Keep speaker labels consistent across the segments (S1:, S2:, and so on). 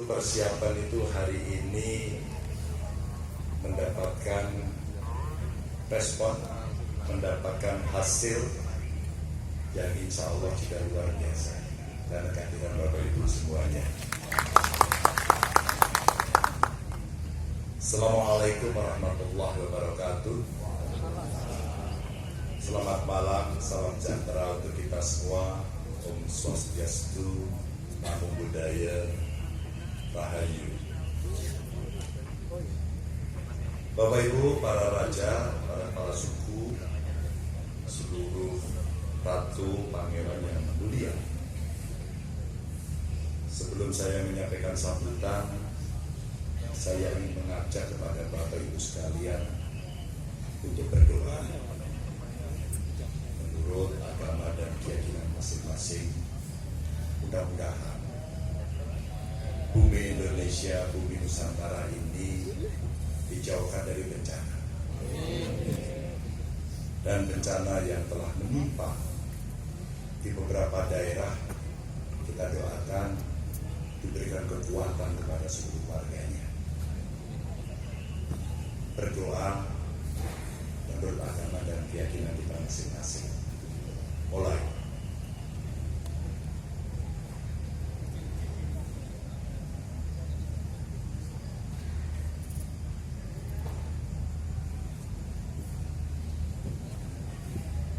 S1: Persiapan itu hari ini mendapatkan respon, mendapatkan hasil yang insya Allah juga luar biasa karena kehadiran Bapak Ibu semuanya. Assalamualaikum warahmatullahi wabarakatuh. Selamat malam, salam sejahtera untuk kita semua. Om Swastiastu, Namo Buddhaya, Rahayu. Bapak Ibu, para raja, para kepala suku, seluruh ratu, pangeran yang mulia. Sebelum saya menyampaikan sambutan, saya ingin mengajak kepada Bapak Ibu sekalian untuk berdoa menurut agama dan keyakinan masing-masing. Mudah-mudahan bumi Indonesia, bumi Nusantara ini dijauhkan dari bencana. Dan bencana yang telah menimpa di beberapa daerah, kita doakan diberikan kekuatan kepada seluruh warganya. Berdoa menurut agama dan keyakinan kita masing-masing. Mulai.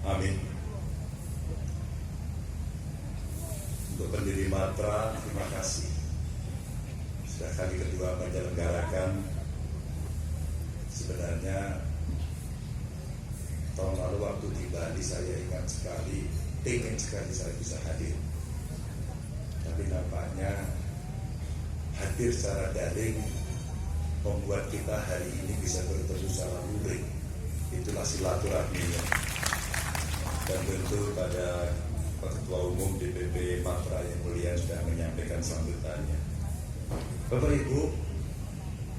S1: Amin. Untuk pendiri Matra, terima kasih. Sudah kali kedua menyelenggarakan. Sebenarnya tahun lalu waktu di Bali saya ingat sekali, ingin sekali saya bisa hadir. Tapi nampaknya hadir secara daring membuat kita hari ini bisa bertemu secara luring. Itulah silaturahminya. Dan tentu pada Ketua Umum DPP Matra yang mulia sudah menyampaikan sambutannya. Bapak Ibu,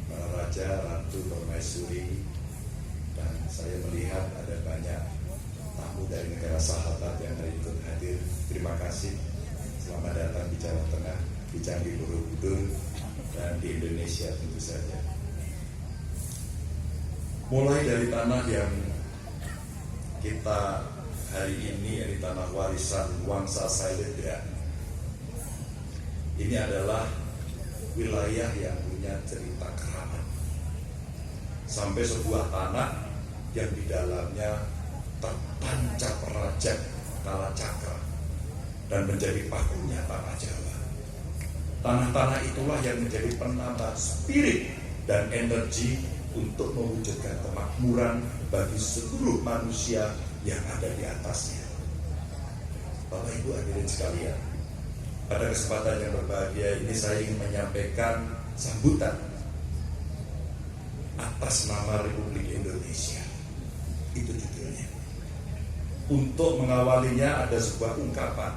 S1: para raja, ratu, permaisuri, dan saya melihat ada banyak tamu dari negara sahabat yang hari ikut hadir. Terima kasih. Selamat datang di Jawa Tengah, di Candi Borobudur, dan di Indonesia tentu saja. Mulai dari tanah yang kita hari ini, dari tanah warisan Wangsa Sailendra. Ini adalah wilayah yang punya cerita keramat. Sampai sebuah tanah yang di dalamnya tertancap raja Kalacakra dan menjadi pakunya tanah Jawa. Tanah-tanah itulah yang menjadi penambah spirit dan energi untuk mewujudkan kemakmuran bagi seluruh manusia yang ada di atasnya. Bapak Ibu hadirin sekalian, pada kesempatan yang berbahagia ini saya ingin menyampaikan sambutan atas nama Republik Indonesia. Itu judulnya. Untuk mengawalinya ada sebuah ungkapan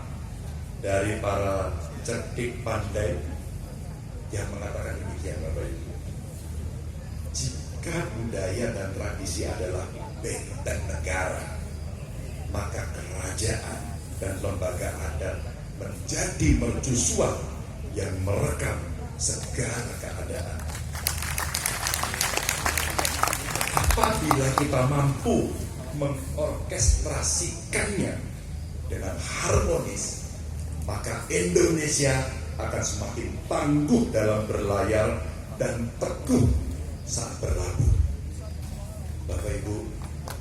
S1: dari para cerdik pandai yang mengatakan demikian, Bapak Ibu. Jika budaya dan tradisi adalah benteng negara, maka kerajaan dan lembaga adat menjadi mercusuar yang merekam segala keadaan. Apabila kita mampu mengorkestrasikannya dengan harmonis, maka Indonesia akan semakin tangguh dalam berlayar dan teguh saat berlabuh. Bapak Ibu,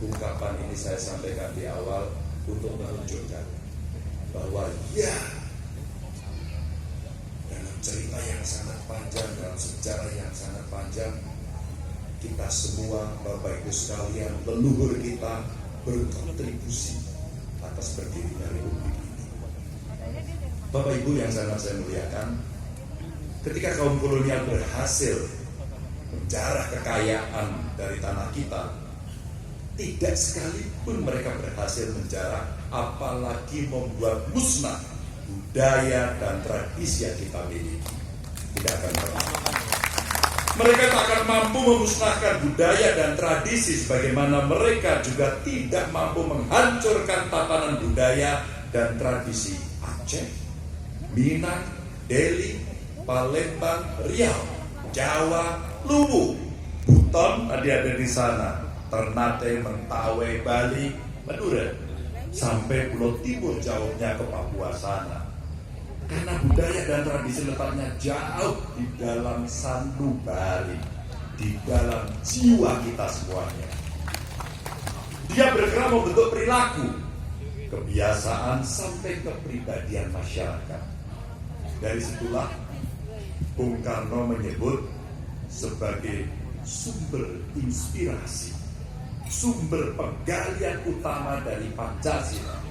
S1: ungkapan ini saya sampaikan di awal untuk menunjukkan bahwa ya, dalam cerita yang sangat panjang, dalam sejarah yang sangat panjang, kita semua, Bapak Ibu sekalian, leluhur kita berkontribusi atas berdirinya Republik ini. Bapak Ibu yang sangat saya muliakan, ketika kaum kolonial berhasil menjarah kekayaan dari tanah kita, tidak sekalipun mereka berhasil menjarah, apalagi membuat musnah budaya dan tradisi yang kita miliki. Tidak akan pernah. Mereka tak akan mampu memusnahkan budaya dan tradisi, sebagaimana mereka juga tidak mampu menghancurkan tatanan budaya dan tradisi Aceh, Minang, Delhi, Palembang, Riau, Jawa, Luwu, Buton tadi ada di sana, Ternate, Mentawai, Bali, Madura, sampai Pulau Timur jauhnya ke Papua sana. Karena budaya dan tradisi letaknya jauh di dalam sanubari, di dalam jiwa kita semuanya. Dia bergerak membentuk perilaku, kebiasaan sampai kepribadian masyarakat. Dari situlah Bung Karno menyebut sebagai sumber inspirasi, sumber penggalian utama dari Pancasila.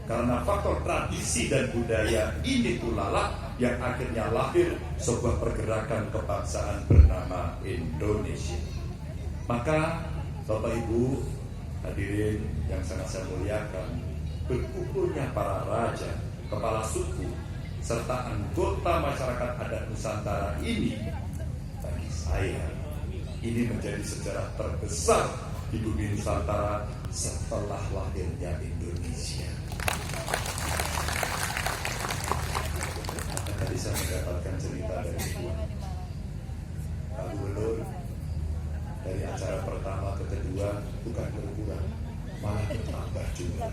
S1: Karena faktor tradisi dan budaya ini pula yang akhirnya lahir sebuah pergerakan kebangsaan bernama Indonesia. Maka Bapak Ibu hadirin yang sangat saya muliakan, berkumpulnya para raja, kepala suku, serta anggota masyarakat adat Nusantara ini, bagi saya ini menjadi sejarah terbesar di bumi Nusantara setelah lahirnya Indonesia. Tadi saya mendapatkan cerita dari Pak Gubernur, dari acara pertama ke kedua bukan berkurang, malah bertambah jumlah.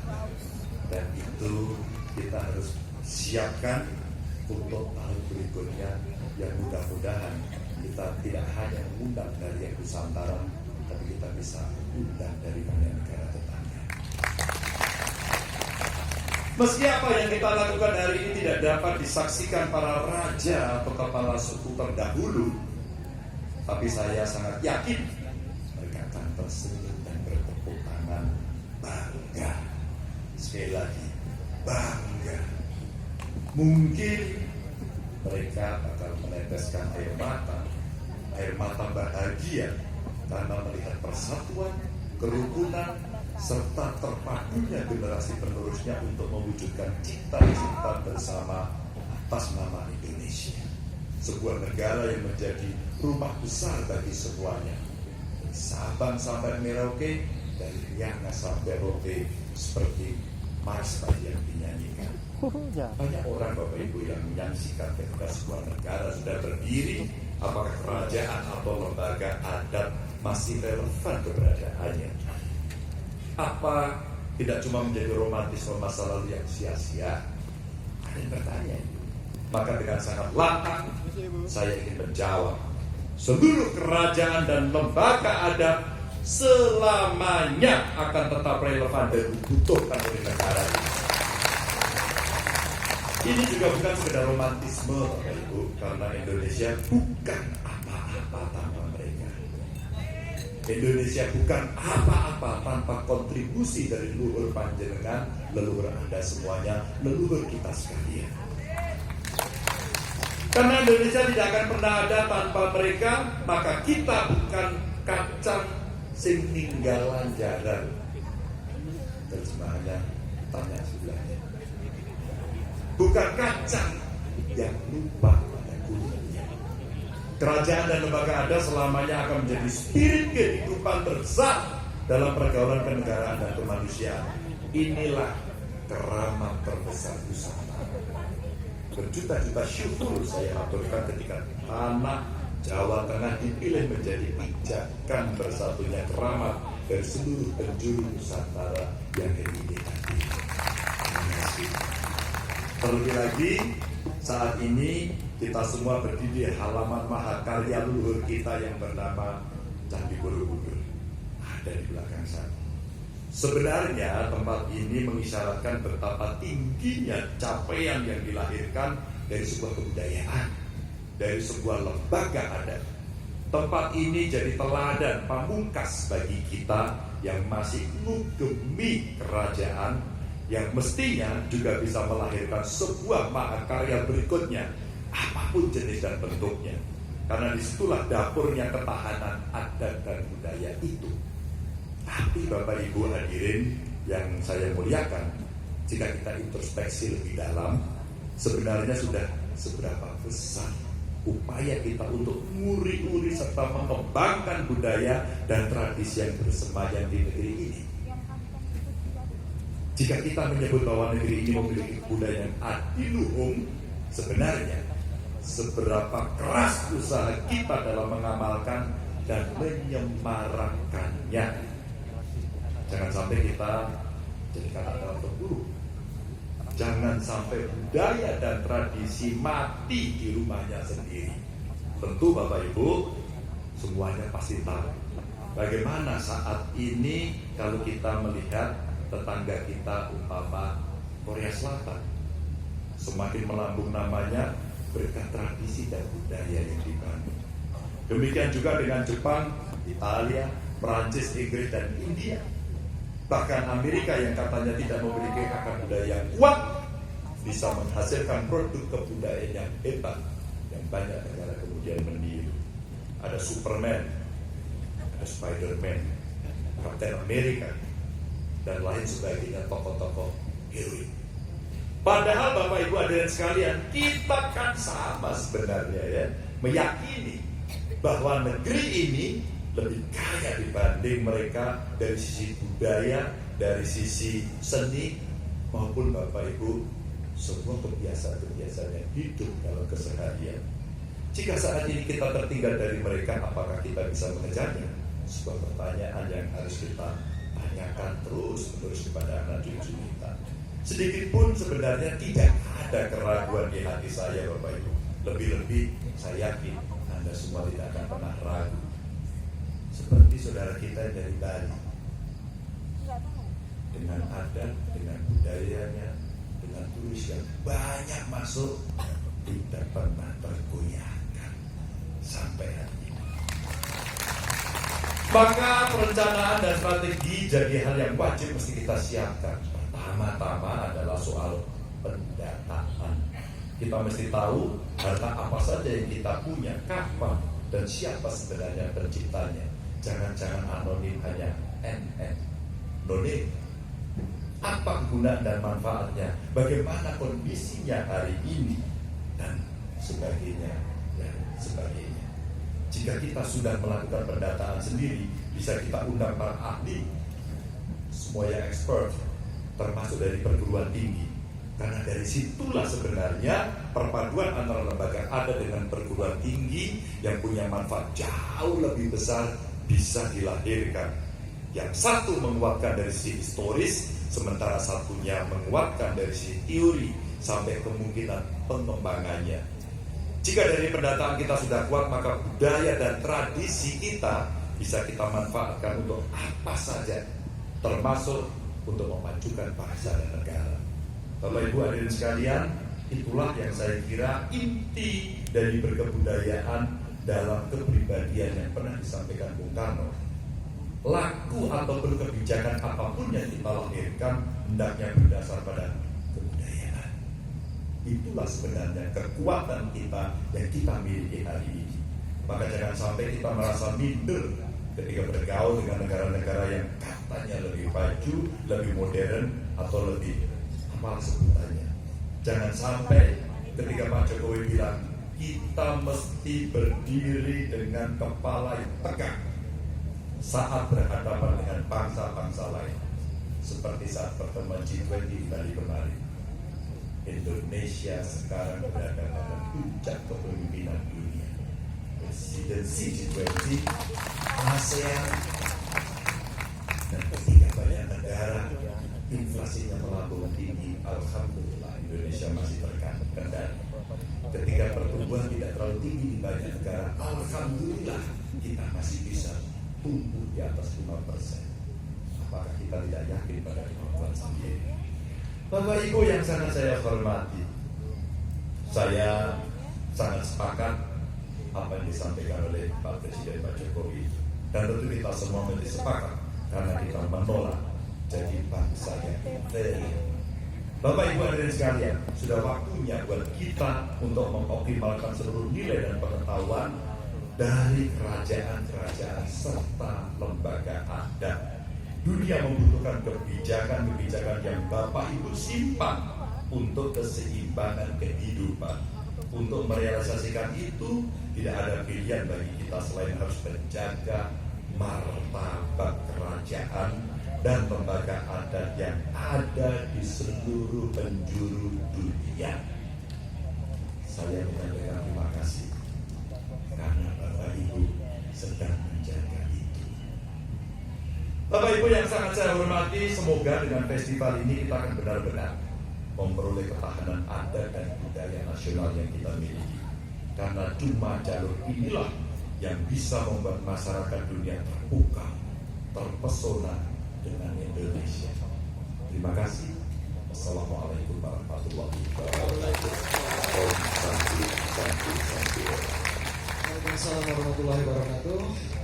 S1: Dan itu kita harus siapkan untuk tahun berikutnya, yang mudah-mudahan kita tidak hanya mengundang dari yang Nusantara, tapi kita bisa undang dari banyak negara tetangga. Meski apa yang kita lakukan hari ini tidak dapat disaksikan para raja atau kepala suku terdahulu, tapi saya sangat yakin mereka akan tersenyum dan bertepuk tangan bangga. Sekali lagi, bangga. Mungkin mereka akan meneteskan air mata bahagia karena melihat persatuan, kerukunan, serta terpadunya generasi penerusnya untuk mewujudkan cita-cita bersama atas nama Indonesia. Sebuah negara yang menjadi rumah besar bagi semuanya. Dari Sabang sampai Merauke, dari Riau sampai Rote, seperti Mars tadi yang dinyanyikan. Banyak orang Bapak Ibu yang menyaksikan ketika sebuah negara sudah berdiri, apakah kerajaan atau lembaga adat masih relevan keberadaannya. Apa tidak cuma menjadi romantisme masa lalu yang sia-sia? Ada yang bertanya. Maka dengan sangat lantang saya ingin menjawab, seluruh kerajaan dan lembaga adat selamanya akan tetap relevan dan dibutuhkan oleh negara ini. Ini juga bukan sekedar romantisme Bapak Ibu, karena Indonesia bukan apa-apa tanpa mereka. Indonesia bukan apa-apa tanpa kontribusi dari leluhur panjenengan, leluhur Anda semuanya, leluhur kita sekalian. Karena Indonesia tidak akan pernah ada tanpa mereka, maka kita bukan kacang sing ninggalan jalan. Terjemahannya tanya sebelahnya. Bukan kacang yang lupa pada kulitnya. Kerajaan dan lembaga adat selamanya akan menjadi spirit kehidupan terbesar dalam pergaulan kenegaraan dan kemanusiaan. Inilah keramat terbesar Nusantara. Berjuta-juta syukur saya aturkan ketika tanah Jawa Tengah dipilih menjadi pijakan bersatunya keramat dari seluruh penjuru Nusantara yang ini tadi. Terima kasih. Terlebih lagi saat ini kita semua berdiri di halaman mahakarya leluhur kita yang bernama Candi Borobudur. Ada di belakang sana. Sebenarnya tempat ini mengisyaratkan betapa tingginya capaian yang dilahirkan dari sebuah kebudayaan, dari sebuah lembaga adat. Tempat ini jadi teladan pamungkas bagi kita yang masih ngugemi kerajaan, yang mestinya juga bisa melahirkan sebuah mahakarya berikutnya, apapun jenis dan bentuknya. Karena disitulah dapurnya ketahanan adat dan budaya itu. Tapi Bapak Ibu hadirin yang saya muliakan, jika kita introspeksi lebih dalam, sebenarnya sudah seberapa besar upaya kita untuk nguri-nguri serta mengembangkan budaya dan tradisi yang bersemayam di negeri ini. Jika kita menyebut bahwa negeri ini memiliki budaya yang adiluhung, sebenarnya seberapa keras usaha kita dalam mengamalkan dan menyemarakannya. Jangan sampai kita jadi kata-kata terburuk. Jangan sampai budaya dan tradisi mati di rumahnya sendiri. Tentu Bapak Ibu semuanya pasti tahu bagaimana saat ini kalau kita melihat tetangga kita umpama Korea Selatan, semakin melambung namanya berkat tradisi dan budaya yang dibangun. Demikian juga dengan Jepang, Italia, Prancis, Inggris, dan India. Bahkan Amerika yang katanya tidak memiliki akar budaya yang kuat bisa menghasilkan produk kebudayaan yang hebat yang banyak negara kemudian meniru. Ada Superman, ada Spiderman, Captain America, dan lain sebagainya, tokoh-tokoh heroik. Padahal Bapak Ibu hadirin sekalian, kita kan sama sebenarnya ya, meyakini bahwa negeri ini lebih kaya dibanding mereka dari sisi budaya, dari sisi seni, maupun Bapak Ibu semua kebiasaan-kebiasaan yang hidup dalam keseharian. Jika saat ini kita tertinggal dari mereka, apakah kita bisa mengejarnya? Sebuah pertanyaan yang harus kita tanyakan terus-menerus kepada anak cucu kita. Sedikit pun sebenarnya tidak ada keraguan di hati saya Bapak Ibu. Lebih-lebih saya yakin Anda semua tidak akan pernah ragu. Seperti saudara kita dari Bali, dengan adat, dengan budayanya, dengan turis yang banyak masuk, tidak pernah tergoyahkan sampai hari ini. Maka perencanaan dan strategi jadi hal yang wajib mesti kita siapkan. Pertama-tama adalah soal pendataan. Kita mesti tahu harta apa saja yang kita punya, kapan, dan siapa sebenarnya penciptanya. Jangan-jangan anonim hanya NN. Nonim. Apa kegunaan dan manfaatnya? Bagaimana kondisinya hari ini? Dan sebagainya. Dan sebagainya. Jika kita sudah melakukan pendataan sendiri, bisa kita undang para ahli, semua yang expert, termasuk dari perguruan tinggi. Karena dari situlah sebenarnya perpaduan antara lembaga adat dengan perguruan tinggi yang punya manfaat jauh lebih besar bisa dilahirkan. Yang satu menguatkan dari sisi historis, sementara satunya menguatkan dari sisi teori sampai kemungkinan pengembangannya. Jika dari pendataan kita sudah kuat, maka budaya dan tradisi kita bisa kita manfaatkan untuk apa saja, termasuk untuk memajukan bangsa dan negara. Bapak Ibu hadirin sekalian, itulah yang saya kira inti dari berkebudayaan dalam kepribadian yang pernah disampaikan Bung Karno. Laku atau berkebijakan apapun yang kita lahirkan hendaknya berdasar pada kebudayaan. Itulah sebenarnya kekuatan kita yang kita miliki hari ini. Maka jangan sampai kita merasa minder ketika bergaul dengan negara-negara yang katanya lebih maju, lebih modern, atau lebih apa sebutannya. Jangan sampai ketika Pak Jokowi bilang kita mesti berdiri dengan kepala yang tegak saat berhadapan dengan bangsa-bangsa lain, seperti saat pertemuan G20 di Bali kemarin. Indonesia sekarang berada pada puncak kepemimpinan dunia. Presidensi G20, ASEAN, dan ketika banyak negara inflasinya melambung tinggi, alhamdulillah Indonesia masih terkendali. Ketika pertumbuhan tidak terlalu tinggi di banyak negara, alhamdulillah kita masih bisa tumbuh di atas 5%. Apakah kita tidak yakin pada kemampuan sendiri? Bapak Ibu yang sangat saya hormati, saya sangat sepakat apa yang disampaikan oleh Pak Presiden Pak Jokowi, dan tentu kita semua menjadi sepakat karena kita menolak jadi bangsa yang inferior. Bapak Ibu hadirin sekalian, sudah waktunya buat kita untuk mengoptimalkan seluruh nilai dan pengetahuan dari kerajaan-kerajaan serta lembaga adat. Dunia membutuhkan kebijakan-kebijakan yang Bapak Ibu simpan untuk keseimbangan kehidupan. Untuk merealisasikan itu, tidak ada pilihan bagi kita selain harus menjaga martabat kerajaan dan lembaga adat yang ada di seluruh penjuru dunia. saya menyampaikan terima kasih karena Bapak Ibu sedang menjaga itu. Bapak Ibu yang sangat saya hormati, semoga dengan festival ini kita akan benar-benar memperoleh ketahanan adat dan budaya nasional yang kita miliki. Karena cuma jalur inilah yang bisa membuat masyarakat dunia terbuka, terpesona dengan Indonesia. Terima kasih. Wassalamualaikum warahmatullahi wabarakatuh. Om Santi, Santi, Santi.
S2: Waalaikumsalam warahmatullahi wabarakatuh.